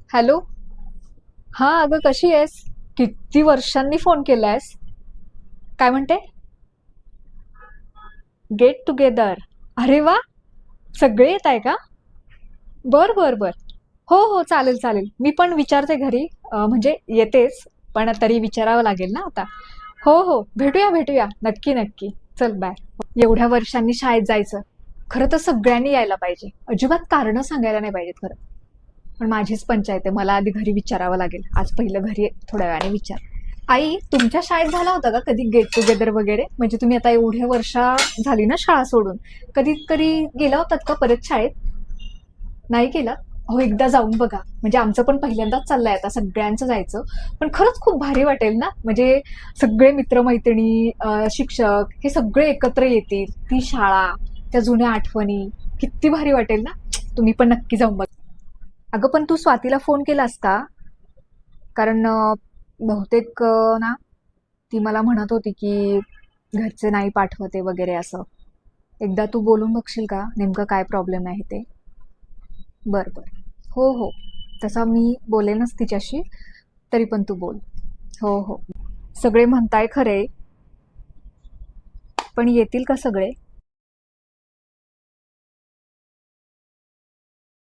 Hello. हा अगं, कशी आहेस? किती वर्षांनी फोन केलायस? काय म्हणते? Get together. अरे वा. सगळे येत आहे का? बर बर बर. हो हो, चालेल चालेल, मी पण विचारते घरी. म्हणजे येतेच, पण तरी विचारावं लागेल ना आता. हो हो, भेटूया भेटूया, नक्की नक्की. चल बाय. एवढ्या वर्षांनी शाळेत जायचं. खरं तर सगळ्यांनी यायला पाहिजे, अजिबात कारणं सांगायला नाही पाहिजेत खरं. पण माझीच पंचायत आहे, मला आधी घरी विचारावं लागेल. आज पहिलं घरी थोड्या वेळाने विचार. आई, तुमच्या शाळेत झाला होता का कधी गेट टुगेदर वगैरे? म्हणजे तुम्ही आता एवढ्या वर्षा झाली ना शाळा सोडून, कधी कधी गेला होतात का परत शाळेत? नाही केलं? अहो, एकदा जाऊन बघा. म्हणजे आमचं पण पहिल्यांदाच चाललंय आता सगळ्यांचं जायचं. पण खरंच खूप भारी वाटेल ना. म्हणजे सगळे मित्रमैत्रिणी, शिक्षक हे सगळे एकत्र येतील, ती शाळा, त्या जुन्या आठवणी. किती भारी वाटेल ना. तुम्ही पण नक्की जाऊन बघा. अगं, पण तू स्वातीला फोन केलास का? कारण बहुतेक ना, ती मला म्हणत होती की घरचे नाही पाठवते वगैरे असं. एकदा तू बोलून बघशील का, नेमकं काय प्रॉब्लेम आहे ते? बर बर. हो हो. तसा मी बोलेनच तिच्याशी. तरी पण तू बोल. हो हो. सगळे म्हणताय खरे, पण येतील का सगळे?